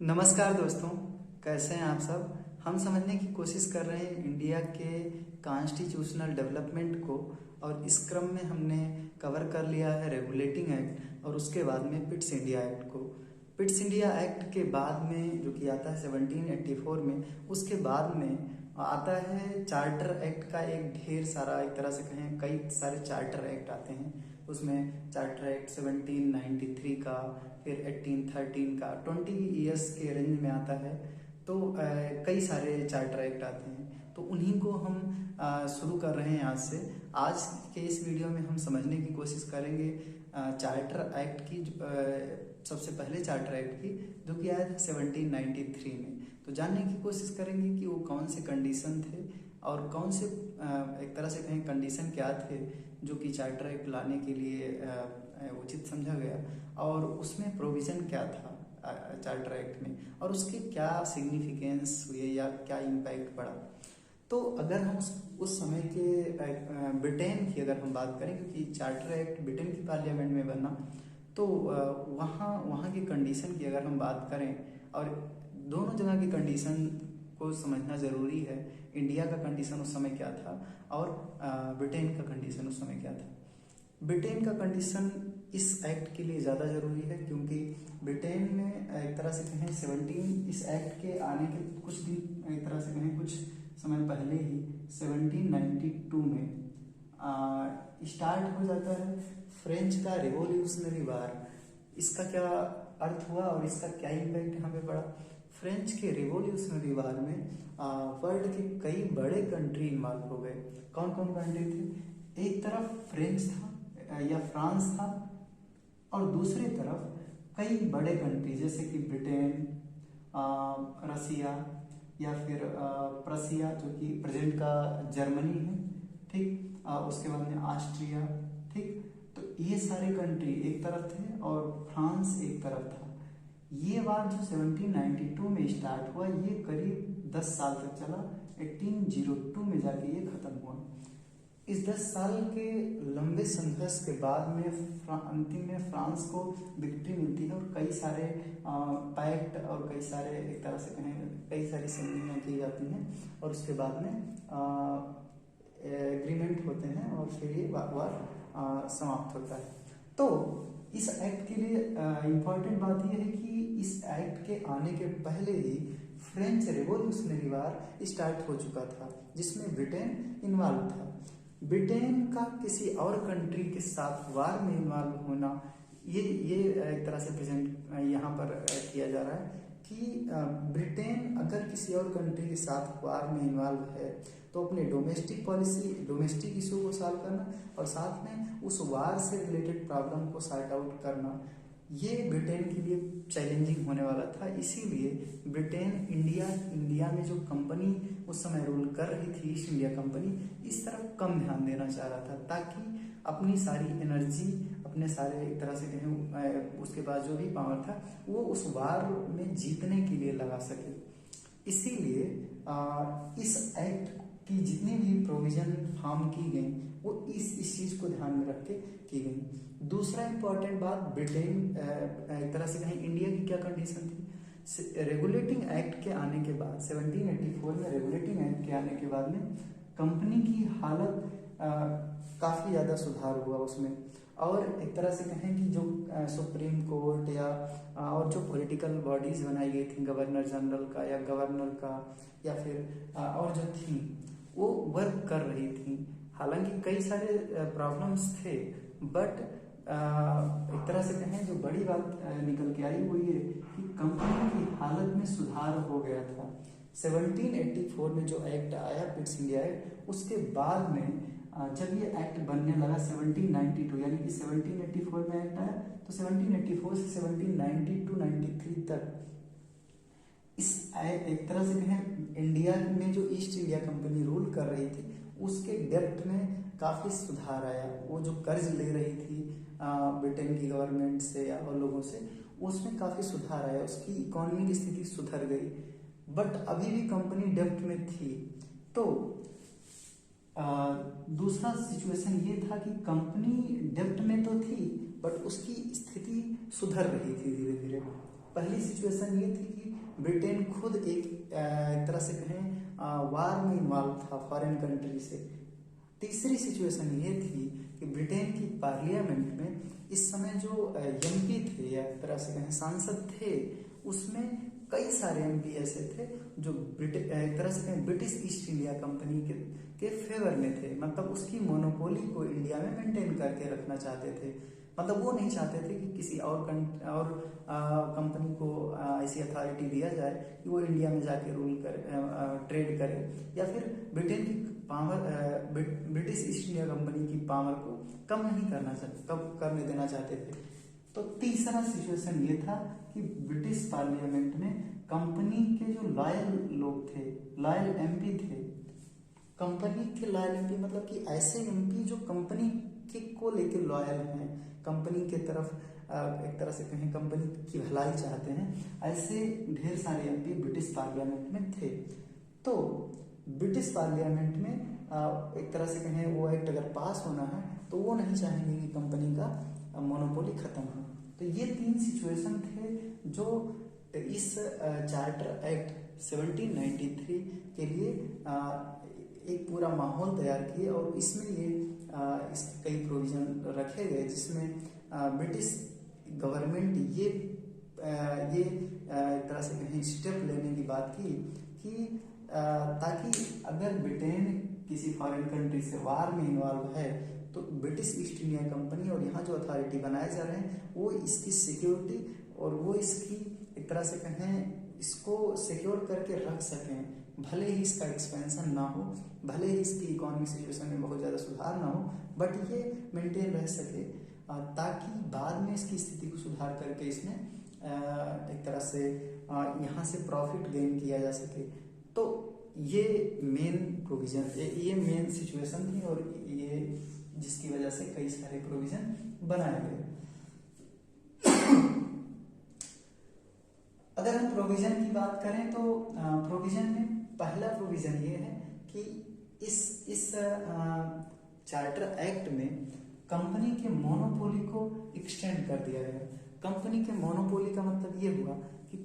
नमस्कार दोस्तों, कैसे हैं आप सब। हम समझने की कोशिश कर रहे हैं इंडिया के कॉन्स्टिट्यूशनल डेवलपमेंट को, और इस क्रम में हमने कवर कर लिया है रेगुलेटिंग एक्ट और उसके बाद में पिट्स इंडिया एक्ट को। पिट्स इंडिया एक्ट के बाद में जो कि आता है 1784 में, उसके बाद में आता है चार्टर एक्ट का एक ढेर सारा, एक तरह से कहें कई सारे चार्टर एक्ट आते हैं। उसमें चार्टर एक्ट 1793 का, फिर 1813 का 20 ईयर्स के रेंज में आता है। तो कई सारे चार्टर एक्ट आते हैं, तो उन्हीं को हम शुरू कर रहे हैं आज से। आज के इस वीडियो में हम समझने की कोशिश करेंगे चार्टर एक्ट की, सबसे पहले चार्टर एक्ट की, जो कि आया था 1793 में। तो जानने की कोशिश करेंगे कि वो कौन से कंडीशन थे और कौन से एक तरह से कहें कंडीशन क्या थे जो कि चार्टर एक्ट लाने के लिए उचित समझा गया, और उसमें प्रोविज़न क्या था चार्टर एक्ट में, और उसके क्या सिग्निफिकेंस हुए या क्या इम्पैक्ट पड़ा। तो अगर हम उस समय के ब्रिटेन की अगर हम बात करें, क्योंकि चार्टर एक्ट ब्रिटेन की पार्लियामेंट में बना, तो वहाँ की कंडीशन की अगर हम बात करें, और दोनों जगह की कंडीशन को समझना ज़रूरी है। इंडिया का कंडीशन उस समय क्या था और ब्रिटेन का कंडीशन उस समय क्या था। ब्रिटेन का कंडीशन इस एक्ट के लिए ज़्यादा ज़रूरी है, क्योंकि ब्रिटेन में एक तरह से कहें 17 इस एक्ट के आने के कुछ दिन, एक तरह से कहें कुछ समय पहले ही 1792 में स्टार्ट हो जाता है फ्रेंच का रिवॉल्यूशनरी वार। इसका क्या अर्थ हुआ और इसका क्या इम्पैक्ट यहाँ पे पड़ा। फ्रेंच के रिवॉल्यूशनरी वार में वर्ल्ड के कई बड़े कंट्री इन्वॉल्व हो गए। कौन कौन कंट्री थे। एक तरफ फ्रेंच था या फ्रांस था, और दूसरी तरफ कई बड़े कंट्री जैसे कि ब्रिटेन, रसिया, या फिर प्रसिया जो कि प्रेजेंट का जर्मनी है, ठीक। उसके बाद में ऑस्ट्रिया, ठीक। तो ये सारे कंट्री एक तरफ थे और फ्रांस एक तरफ था। ये वार जो 1792 में स्टार्ट हुआ, ये करीब 10 साल तक चला। 1802 में जाके ये खत्म हुआ। इस 10 साल के लंबे संघर्ष के बाद में अंतिम में फ्रांस को विक्ट्री मिलती है, और कई सारे पैक्ट और कई सारे एक तरह से कहें कई सारी संधियाँ की जाती हैं, और उसके बाद में एग्रीमेंट होते हैं, और फिर ये वार समाप्त होता है। तो इस एक्ट के लिए इम्पॉर्टेंट बात यह है कि इस एक्ट के आने के पहले ही फ्रेंच रिवॉल्यूशनरी वार स्टार्ट हो चुका था, जिसमें ब्रिटेन इन्वॉल्व था। ब्रिटेन का किसी और कंट्री के साथ वार में इन्वॉल्व होना, ये एक तरह से प्रेजेंट यहाँ पर किया जा रहा है कि ब्रिटेन अगर किसी और कंट्री के साथ वार में इन्वॉल्व है, तो अपने डोमेस्टिक पॉलिसी, डोमेस्टिक इशू को सॉल्व करना, और साथ में उस वार से रिलेटेड प्रॉब्लम को सॉर्ट आउट करना, ये ब्रिटेन के लिए चैलेंजिंग होने वाला था। इसीलिए ब्रिटेन इंडिया में जो कंपनी उस समय रूल कर रही थी, ईस्ट इंडिया कंपनी, इस तरफ कम ध्यान देना चाह रहा था, ताकि अपनी सारी एनर्जी, अपने सारे एक तरह से कहें उसके पास जो भी पावर था, वो उस वार में जीतने के लिए लगा सके। इसीलिए इस एक्ट की जितनी भी प्रोविजन फॉर्म की गई, वो इस चीज को ध्यान में रख के की गई। दूसरा इंपॉर्टेंट बात, ब्रिटेन एक तरह से कहें इंडिया की क्या कंडीशन थी। रेगुलेटिंग एक्ट के आने के बाद 1784 में रेगुलेटिंग एक्ट के आने के बाद में कंपनी की हालत काफ़ी ज़्यादा सुधार हुआ उसमें, और एक तरह से कहें कि जो सुप्रीम कोर्ट या और जो पॉलिटिकल बॉडीज बनाई गई थी, गवर्नर जनरल का या गवर्नर का, या फिर और जो थी, वो वर्क कर रही थी। हालांकि कई सारे प्रॉब्लम्स थे, बट एक तरह से कहें जो बड़ी बात निकल के आई वो ये कि कंपनी की हालत में सुधार हो गया था। 1784 में जो एक्ट आया, पिट्स इंडिया एक्ट, उसके बाद में जब ये एक्ट बनने लगा 1792, यानी कि 1784 में एक्ट आया, तो 1784 से 1792-93 तक इस एक तरह से कहें इंडिया में जो ईस्ट इंडिया कंपनी रूल कर रही थी, उसके डेप्थ में काफ़ी सुधार आया। वो जो कर्ज ले रही थी ब्रिटेन की गवर्नमेंट से या और लोगों से, उसमें काफ़ी सुधार आया, उसकी इकोनॉमिक स्थिति सुधर गई। बट अभी भी कंपनी डेप्थ में थी। तो दूसरा सिचुएशन ये था कि कंपनी डेप्ट में तो थी, बट उसकी स्थिति सुधर रही थी धीरे धीरे, पहली सिचुएशन ये थी कि ब्रिटेन खुद एक तरह से कहें वार में इन्वॉल्व था फॉरेन कंट्री से। तीसरी सिचुएशन ये थी कि ब्रिटेन की पार्लियामेंट में इस समय जो एमपी थे या एक तरह से कहें सांसद थे, उसमें कई सारे एमपी ऐसे थे जो एक तरह से कहें ब्रिटिश ईस्ट इंडिया कंपनी के फेवर में थे, मतलब उसकी मोनोपोली को इंडिया में मेंटेन करके रखना चाहते थे। मतलब वो नहीं चाहते थे कि किसी और कंपनी को ऐसी अथॉरिटी दिया जाए कि वो इंडिया में जाके रूल करे, ट्रेड करे, या फिर ब्रिटेन की power British east India company की पावर को कम करने देना चाहते थे। तो तीसरा सिचुएशन ये था कि ब्रिटिश पार्लियामेंट में कंपनी के जो लॉयल लोग थे, लॉयल एमपी थे, कंपनी के लॉयल एमपी मतलब कि ऐसे एमपी जो कंपनी के को लेके लॉयल हैं, कंपनी के तरफ एक तरह से कहें कंपनी की भलाई चाहते हैं, ऐसे ढेर सारे एमपी ब्रिटिश पार्लियामेंट में थे। तो ब्रिटिश पार्लियामेंट में एक तरह से कहें वो एक्ट अगर पास होना है तो वो नहीं चाहेंगे कि कंपनी का मोनोपोली खत्म हो। तो ये तीन सिचुएशन थे जो इस चार्टर एक्ट 1793 के लिए एक पूरा माहौल तैयार किए, और इसमें ये इसके कई प्रोविजन रखे गए जिसमें ब्रिटिश गवर्नमेंट ये एक तरह से कहीं स्टेप लेने की बात की कि ताकि अगर ब्रिटेन किसी फॉरेन कंट्री से वार में इन्वॉल्व है तो ब्रिटिश ईस्ट इंडिया कंपनी और यहाँ जो अथॉरिटी बनाए जा रहे हैं वो इसकी सिक्योरिटी और वो इसकी एक तरह से कहें इसको सिक्योर करके रख सकें, भले ही इसका एक्सपेंशन ना हो, भले ही इसकी इकोनॉमिक सिचुएशन में बहुत ज़्यादा सुधार ना हो, बट ये मेंटेन रह सके ताकि बाद में इसकी स्थिति को सुधार करके इसमें एक तरह से यहाँ से प्रॉफिट गेन किया जा सके। तो ये मेन प्रोविजन, ये मेन सिचुएशन थी और ये जिसकी वजह से कई सारे प्रोविजन बनाए गए। अगर हम प्रोविजन की बात करें तो प्रोविजन में पहला प्रोविजन ये है कि इस चार्टर एक्ट में कंपनी के मोनोपोली को एक्सटेंड कर दिया गया। कंपनी के मोनोपोली का मतलब ये हुआ कि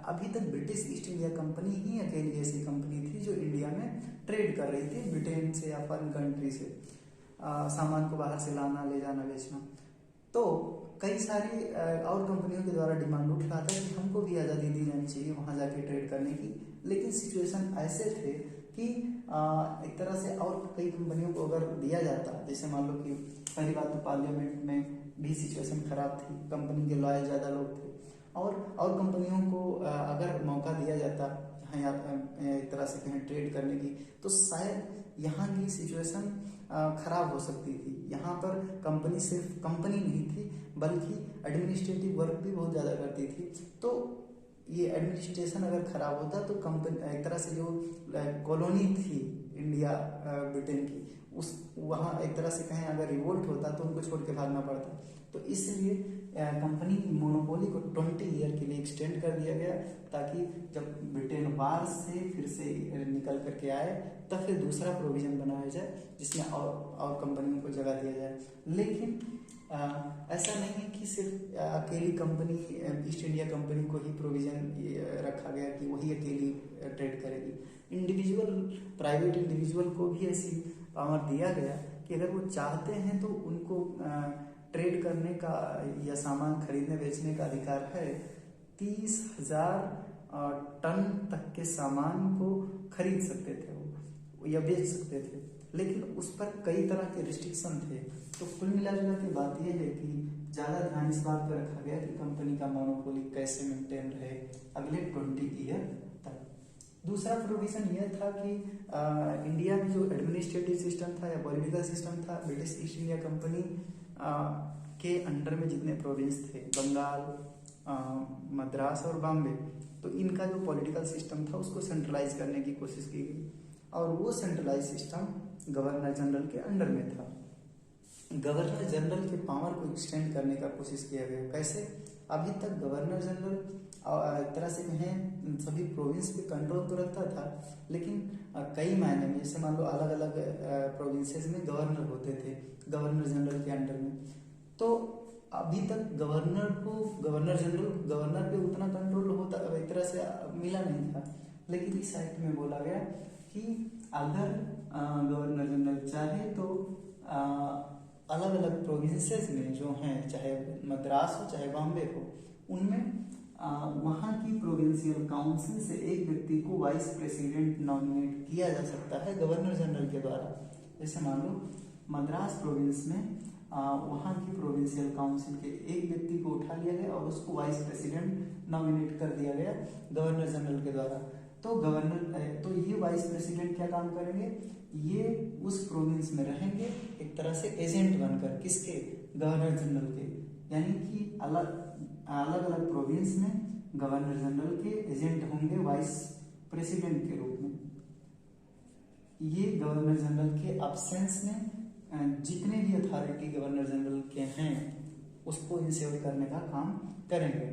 अभी तक ब्रिटिश ईस्ट इंडिया कंपनी ही अकेली ऐसी कंपनी थी जो इंडिया में ट्रेड कर रही थी ब्रिटेन से या फॉरेन कंट्री से, सामान को बाहर से लाना, ले जाना, बेचना। तो कई सारी और कंपनियों के द्वारा डिमांड उठ रहा था कि हमको भी आज़ादी दी जानी चाहिए वहाँ जाके ट्रेड करने की, लेकिन सिचुएशन ऐसे थे कि एक तरह से और कई कंपनियों को अगर दिया जाता, जैसे मान लो कि पहली बात तो पार्लियामेंट में भी सिचुएशन खराब थी, कंपनी के लॉयल ज़्यादा लोग थे, और कंपनियों को अगर मौका दिया जाता यहाँ एक तरह से कहें ट्रेड करने की, तो शायद यहाँ की सिचुएशन खराब हो सकती थी। यहाँ पर कंपनी सिर्फ कंपनी नहीं थी बल्कि एडमिनिस्ट्रेटिव वर्क भी बहुत ज़्यादा करती थी। तो ये एडमिनिस्ट्रेशन अगर खराब होता तो कंपनी एक तरह से जो कॉलोनी थी इंडिया ब्रिटेन की, उस वहाँ एक तरह से कहें अगर रिवोल्ट होता तो उनको छोड़ के भागना पड़ता। तो इसलिए कंपनी की मोनोपोली को 20 ईयर के लिए एक्सटेंड कर दिया गया ताकि जब ब्रिटेन वार से फिर से निकल करके आए तब फिर दूसरा प्रोविजन बनाया जाए जिसमें और कंपनियों को जगह दिया जाए। लेकिन ऐसा नहीं है कि सिर्फ अकेली कंपनी ईस्ट इंडिया कंपनी को ही प्रोविजन रखा गया कि वही अकेली ट्रेड करेगी। इंडिविजुअल प्राइवेट इंडिविजुअल को भी ऐसी पावर दिया गया कि अगर वो चाहते हैं तो उनको ट्रेड करने का या सामान खरीदने बेचने का अधिकार है। 30,000 टन तक के सामान को खरीद सकते थे वो या बेच सकते थे, लेकिन उस पर कई तरह के रिस्ट्रिक्शन थे। तो कुल मिलाजुला की बात यह है कि ज़्यादा ध्यान इस बात पर रखा गया कि कंपनी का मोनोपोली कैसे मेंटेन रहे अगले 20 ईयर तक। दूसरा प्रोविजन यह था कि इंडिया में जो एडमिनिस्ट्रेटिव सिस्टम था या पॉलिटिकल सिस्टम था, ब्रिटिश ईस्ट इंडिया कंपनी के अंडर में जितने प्रोविंस थे, बंगाल, मद्रास और बॉम्बे, तो इनका जो पॉलिटिकल सिस्टम था उसको सेंट्रलाइज करने की कोशिश की गई और वो सेंट्रलाइज सिस्टम गवर्नर जनरल के अंडर में था। गवर्नर जनरल के पावर को एक्सटेंड करने का कोशिश किया गया। कैसे? अभी तक गवर्नर जनरल एक तरह से कहें सभी प्रोविंस पे कंट्रोल तो रखता था, लेकिन कई मायने में जैसे मान लो अलग अलग प्रोविंसेस में गवर्नर होते थे गवर्नर जनरल के अंडर में। तो अभी तक गवर्नर पे उतना कंट्रोल होता एक तरह से मिला नहीं था, लेकिन इस एक्ट में बोला गया कि अगर गवर्नर जनरल चाहे तो अलग अलग प्रोविंसेस में जो हैं, चाहे मद्रास हो चाहे बॉम्बे हो, उनमें वहाँ की प्रोविंशियल काउंसिल से एक व्यक्ति को वाइस प्रेसिडेंट नॉमिनेट किया जा सकता है गवर्नर जनरल के द्वारा। जैसे मान लो मद्रास प्रोविंस में वहाँ की प्रोविंशियल काउंसिल के एक व्यक्ति को उठा लिया गया और उसको वाइस प्रेसिडेंट नॉमिनेट कर दिया गया गवर्नर जनरल के द्वारा। तो ये वाइस प्रेसिडेंट क्या काम करेंगे, ये उस प्रोविंस में रहेंगे एक तरह से एजेंट बनकर, किसके, गवर्नर जनरल के, यानी कि अलग अलग प्रोविंस में गवर्नर जनरल के एजेंट होंगे वाइस प्रेसिडेंट के रूप में। ये गवर्नर जनरल के अब्सेंस में जितने भी अथॉरिटी गवर्नर जनरल के हैं उसको इंश्योर करने का काम करेंगे।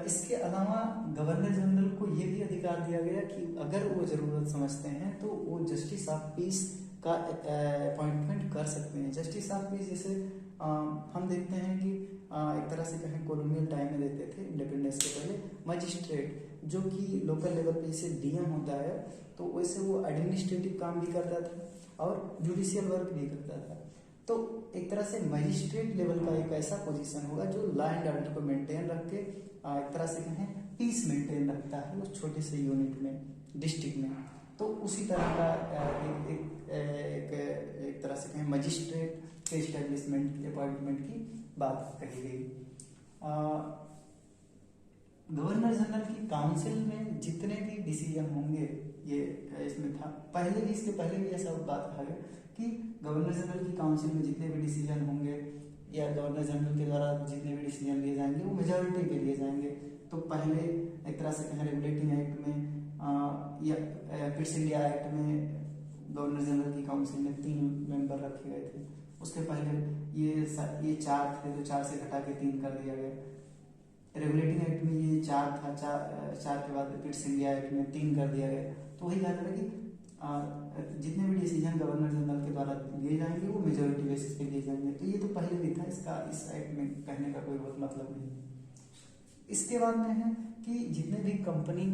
इसके अलावा गवर्नर जनरल को ये भी अधिकार दिया गया कि अगर वो जरूरत समझते हैं तो वो जस्टिस ऑफ पीस का अपॉइंटमेंट कर सकते हैं। जस्टिस ऑफ पीस जैसे हम देखते हैं कि एक तरह से कहें कॉलोनियल टाइम में देते थे, इंडिपेंडेंस के पहले, मजिस्ट्रेट जो कि लोकल लेवल पे जैसे डीएम होता है, तो वैसे वो एडमिनिस्ट्रेटिव काम भी करता था और जुडिशियल वर्क भी करता था। तो एक तरह से मजिस्ट्रेट लेवल का एक ऐसा पोजीशन होगा जो लॉ एंड ऑर्डर को मेंटेन रख के एक तरह से कहें पीस मेंटेन रखता है उस छोटे से यूनिट में, डिस्ट्रिक्ट में। तो उसी तरह का एक तरह से कहें मजिस्ट्रेट के एस्टेब्लिशमेंट अपॉइंटमेंट की बात कही गई। गवर्नर जनरल की काउंसिल में जितने भी डिसीजन होंगे, ये इसमें था पहले भी, इसके पहले भी ऐसा बात कहा गया कि गवर्नर जनरल की काउंसिल में जितने भी डिसीजन होंगे या गवर्नर जनरल के द्वारा जितने भी डिसीजन लिए जाएंगे वो मेजॉरिटी पे लिए जाएंगे। तो पहले एक तरह से कहें रेगुलेटिंग एक्ट में या पिट्स इंडिया एक्ट में गवर्नर जनरल की काउंसिल में 3 मेंबर रखे गए थे। उसके पहले ये 4 थे, तो 4 से घटा के 3 कर दिया गया। रेगुलेटिंग एक्ट में ये 4 था, 4 के बाद पिट्स इंडिया एक्ट में 3 कर दिया गया। तो वही कहा था कि जितने भी डिसीजन गवर्नर जनरल के द्वारा लिए जाएंगे वो मेजोरिटी बेसिस पे लिए जाएंगे। तो ये तो पहले भी था, इसका इस एक्ट में कहने का कोई बहुत मतलब नहीं। इसके बाद में है कि जितने भी कंपनी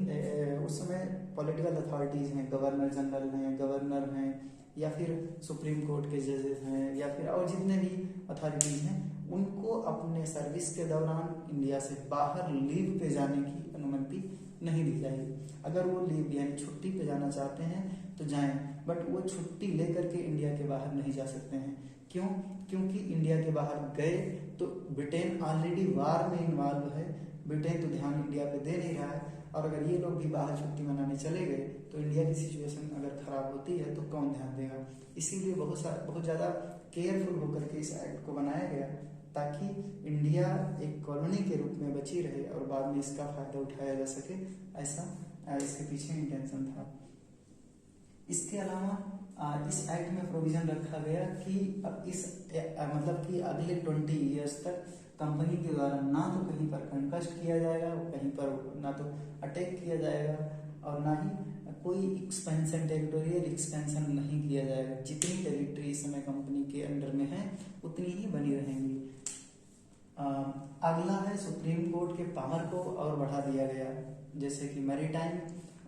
उस समय पॉलिटिकल अथॉरिटीज हैं, गवर्नर जनरल हैं, गवर्नर हैं, या फिर सुप्रीम कोर्ट के जजेस हैं, या फिर और जितने भी अथॉरिटीज हैं, उनको अपने सर्विस के दौरान इंडिया से बाहर लीव पे जाने की अनुमति नहीं दी जाएगी। अगर वो लीव यानी छुट्टी पे जाना चाहते हैं तो जाएं, बट वो छुट्टी लेकर के इंडिया के बाहर नहीं जा सकते हैं। क्यों? क्योंकि इंडिया के बाहर गए तो ब्रिटेन ऑलरेडी वार में इन्वॉल्व है, ब्रिटेन तो ध्यान इंडिया पे दे नहीं रहा है, और अगर ये लोग भी बाहर छुट्टी मनाने चले गए तो इंडिया की सिचुएशन अगर खराब होती है तो कौन ध्यान देगा। इसीलिए बहुत ज़्यादा केयरफुल होकर के इस एक्ट को बनाया गया ताकि इंडिया एक कॉलोनी के रूप में बची रहे और बाद में इसका फायदा उठाया जा सके, ऐसा इसके पीछे इंटेंशन था। इसके अलावा इस एक्ट में प्रोविजन रखा गया कि अब मतलब कि अगले 20 ईयर्स तक कंपनी के द्वारा ना तो कहीं पर कंकस्ट किया जाएगा, कहीं पर ना तो अटैक किया जाएगा, और ना ही कोई एक्सपेंशन, टेरिटोरियल एक्सपेंशन नहीं किया जाएगा। जितनी टेरिटरी इस समय कंपनी के अंडर में है उतनी ही बनी रहेंगी। अगला है सुप्रीम कोर्ट के पावर को और बढ़ा दिया गया, जैसे कि मैरीटाइम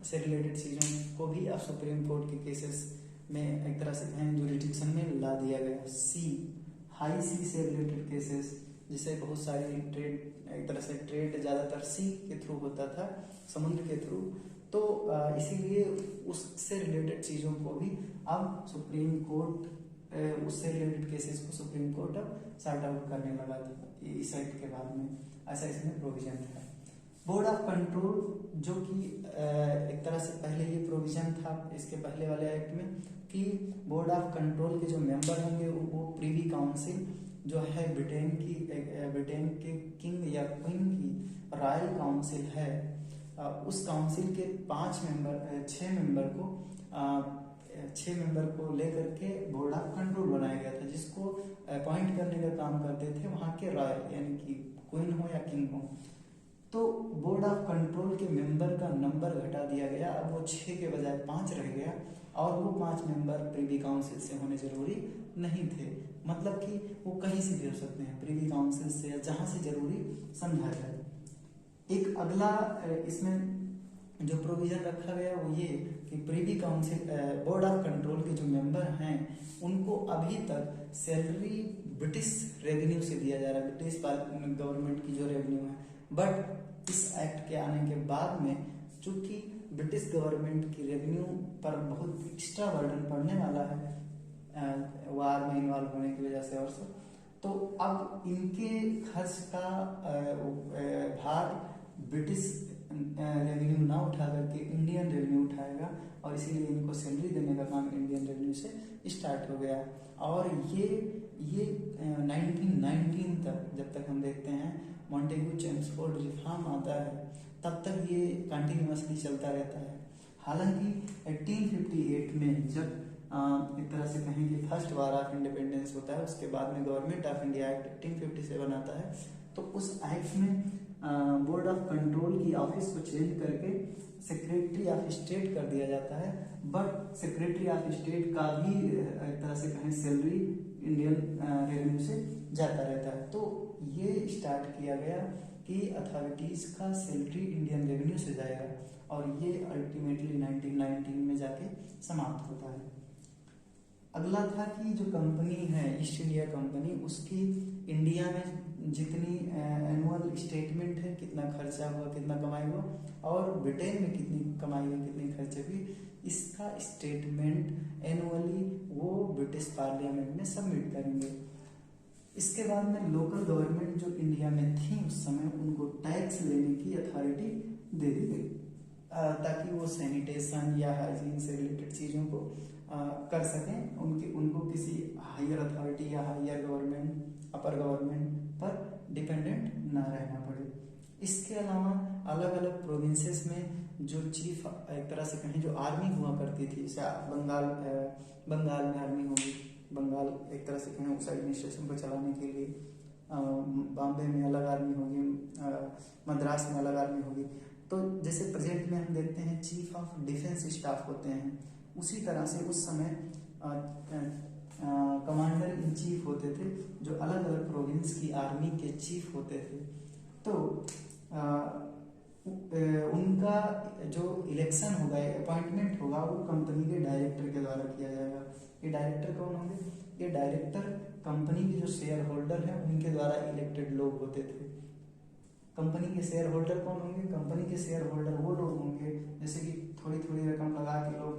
से रिलेटेड चीज़ों को भी अब सुप्रीम कोर्ट के केसेस में एक तरह से कहें जुरिडिक्शन में ला दिया गया। हाई सी से रिलेटेड केसेस, जिसे बहुत सारी ट्रेड, एक तरह से ट्रेड ज़्यादातर सी के थ्रू होता था, समुद्र के थ्रू, तो इसीलिए उससे रिलेटेड चीज़ों को भी अब सुप्रीम कोर्ट, उससे रिलेटेड केसेस को सुप्रीम कोर्ट अब सॉर्ट आउट करने लगा था इस एक्ट के बाद में। ऐसा इसमें प्रोविजन था। बोर्ड ऑफ कंट्रोल, जो कि एक तरह से पहले ये प्रोविजन था इसके पहले वाले एक्ट में कि बोर्ड ऑफ कंट्रोल के जो मेंबर होंगे वो प्रीवी काउंसिल जो है ब्रिटेन के किंग या क्वीन की रॉयल काउंसिल है, उस काउंसिल के 6 मेंबर को लेकर के बोर्ड ऑफ कंट्रोल बनाया गया था, जिसको अपॉइंट करने का काम करते थे वहाँ के रॉयल, यानी कि क्वीन हो या किंग हो। तो बोर्ड ऑफ कंट्रोल के मेंबर का नंबर घटा दिया गया, अब वो 6 के बजाय 5 रह गया, और वो 5 मेंबर प्रीवी काउंसिल से होने जरूरी नहीं थे, मतलब कि वो कहीं से भी हो सकते हैं, प्रीवी काउंसिल से या जहां से जरूरी समझा जाए। एक अगला इसमें जो प्रोविजन रखा गया वो ये कि Privi council board of control के जो मेंबर हैं उनको अभी तक सैलरी ब्रिटिश रेवेन्यू से दिया जा रहा है, ब्रिटिश गवर्नमेंट की जो रेवेन्यू है। बट इस एक्ट के आने के बाद में चूंकि ब्रिटिश गवर्नमेंट की रेवेन्यू पर बहुत एक्स्ट्रा बर्डन पड़ने वाला है वार में इन्वॉल्व होने की वजह से और सब, तो अब इनके खर्च का भार ब्रिटिश रेवेन्यू ना उठा करके इंडियन रेवेन्यू उठाएगा, और इसीलिए इनको सैलरी देने का काम इंडियन रेवेन्यू से स्टार्ट हो गया। और ये 1919 तक, जब तक हम देखते हैं मॉन्टेग्यू चेम्सफोर्ड रिफॉर्म आता है, तब तक ये कंटिन्यूअसली चलता रहता है। हालांकि 1858 में जब एक तरह से कहें कि फर्स्ट वार ऑफ इंडिपेंडेंस होता है, उसके बाद में गवर्नमेंट ऑफ इंडिया एक्ट 1857 आता है, तो उस एक्ट में बोर्ड ऑफ कंट्रोल की ऑफिस को चेंज करके सेक्रेटरी ऑफ स्टेट कर दिया जाता है। बट सेक्रेटरी ऑफ स्टेट का भी एक तरह से कहें सैलरी इंडियन रेवेन्यू से जाता रहता है। तो ये स्टार्ट किया गया कि अथॉरिटीज का सैलरी इंडियन रेवेन्यू से जाएगा, और ये अल्टीमेटली 1919 में जाके समाप्त होता है। अगला था कि जो कंपनी है ईस्ट इंडिया कंपनी, उसकी इंडिया में जितनी एनुअल स्टेटमेंट है, कितना खर्चा हुआ, कितना कमाई हुआ, और ब्रिटेन में कितनी कमाई हुई, कितनी खर्चे हुई, इसका स्टेटमेंट एनुअली वो ब्रिटिश पार्लियामेंट में सबमिट करेंगे। इसके बाद में लोकल गवर्नमेंट जो इंडिया में थी उस समय, उनको टैक्स लेने की अथॉरिटी दे दी गई, ताकि वो सैनिटेशन या हाइजीन से रिलेटेड चीज़ों को कर सकें, उनको किसी हायर अथॉरिटी या हायर गवर्नमेंट, अपर गवर्नमेंट पर डिपेंडेंट ना रहना पड़े। इसके अलावा अलग अलग प्रोविंसेस में जो चीफ एक तरह से कहें जो आर्मी हुआ करती थी, जैसे बंगाल में आर्मी होगी, बंगाल एक तरह से कहें उस एडमिनिस्ट्रेशन को चलाने के लिए, बॉम्बे में अलग आर्मी होगी, मद्रास में अलग आर्मी होगी। तो जैसे प्रेजेंट में हम देखते हैं चीफ ऑफ डिफेंस स्टाफ होते हैं, उसी तरह से उस समय कमांडर इन चीफ होते थे जो अलग अलग प्रोविंस की आर्मी के चीफ होते थे। तो उनका जो इलेक्शन होगा, अपॉइंटमेंट होगा, वो कंपनी के डायरेक्टर के द्वारा किया जाएगा। ये डायरेक्टर कौन होंगे? ये डायरेक्टर कंपनी के जो शेयर होल्डर हैं उनके द्वारा इलेक्टेड लोग होते थे। कंपनी के शेयर होल्डर कौन होंगे? कंपनी के शेयर होल्डर वो लोग होंगे जैसे कि थोड़ी थोड़ी रकम लगा के लोग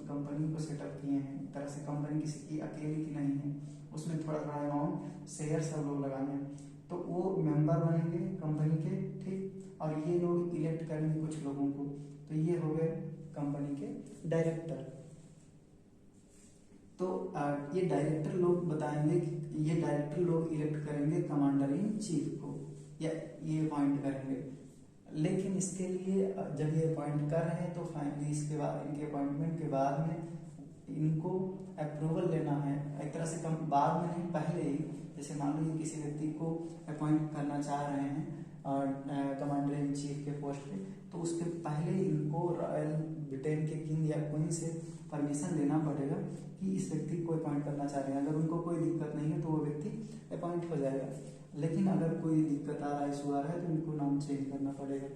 कंपनी को सेटअप किए हैं। एक तरह से कंपनी किसी की अकेले की नहीं है, उसमें थोड़ा थोड़ा अमाउंट शेयर सब लोग लगाए हैं, तो वो मेंबर बनेंगे कंपनी के, ठीक। और ये लोग इलेक्ट करेंगे कुछ लोगों को, तो ये हो गए कंपनी के डायरेक्टर। तो ये डायरेक्टर लोग बताएंगे कि ये डायरेक्टर लोग इलेक्ट करेंगे कमांडर इन चीफ को, या ये अपॉइंट करेंगे। लेकिन इसके लिए जब ये अपॉइंट कर रहे हैं तो फाइनली इसके बाद, इनके अपॉइंटमेंट के बाद में इनको अप्रूवल लेना है, एक तरह से बाद में नहीं, पहले ही। जैसे मान लीजिए किसी व्यक्ति को अपॉइंट करना चाह रहे हैं कमांडर इन चीफ के पोस्ट पे, तो उसके पहले इनको रॉयल ब्रिटेन के किंग या क्वीन से परमिशन लेना पड़ेगा कि इस व्यक्ति को अपॉइंट करना चाह रहे हैं। अगर उनको कोई दिक्कत नहीं है तो वो व्यक्ति अपॉइंट हो जाएगा, लेकिन अगर कोई दिक्कत आ रहा है, इशू आ रहा है, तो उनको नाम चेंज करना पड़ेगा।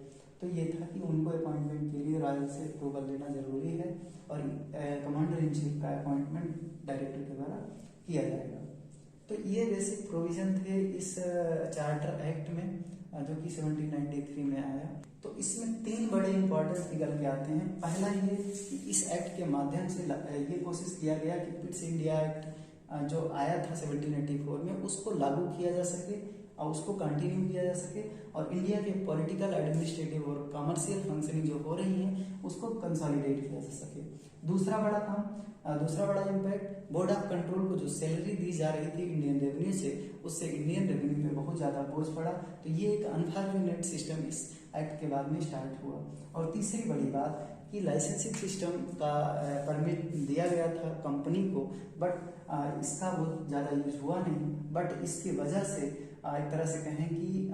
तो ये था कि उनको अपॉइंटमेंट के लिए रॉयल से अप्रूवल लेना जरूरी है, और कमांडर इन चीफ का अपॉइंटमेंट डायरेक्टर के द्वारा किया जाएगा। तो ये बेसिक प्रोविजन थे इस चार्टर एक्ट में, जो कि 1793 में आया। तो इसमें 3 बड़े इंपॉर्टेंट निकल के आते हैं। पहला ये कि इस एक्ट के माध्यम से ये कोशिश किया गया कि पिट्स इंडिया एक्ट जो आया था 1784 में, उसको लागू किया जा सके और उसको कंटिन्यू किया जा सके, और इंडिया के पॉलिटिकल, एडमिनिस्ट्रेटिव और कमर्शियल फंक्शनिंग जो हो रही हैं उसको कंसोलिडेट किया जा सके। दूसरा बड़ा काम, दूसरा बड़ा इम्पैक्ट, बोर्ड ऑफ कंट्रोल को जो सैलरी दी जा रही थी इंडियन रेवेन्यू से, उससे इंडियन रेवेन्यू पे बहुत ज़्यादा बोझ पड़ा। तो ये एक अनफॉर्चुनेट सिस्टम इस एक्ट के बाद में स्टार्ट हुआ। और तीसरी बड़ी बात कि लाइसेंसिंग सिस्टम का परमिट दिया गया था कंपनी को, बट इसका बहुत ज़्यादा यूज हुआ नहीं। बट इसकी वजह से एक तरह से कहें कि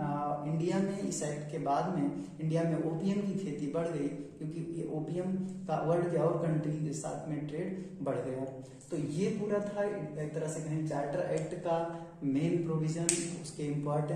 इंडिया में इस एक्ट के बाद में इंडिया में ओपीएम की खेती बढ़ गई, क्योंकि ये ओपीएम का वर्ल्ड के और कंट्री के साथ में ट्रेड बढ़ गया। तो ये पूरा था एक तरह से कहें चार्टर एक्ट का मेन प्रोविजन, उसके इम्पोर्टेंस।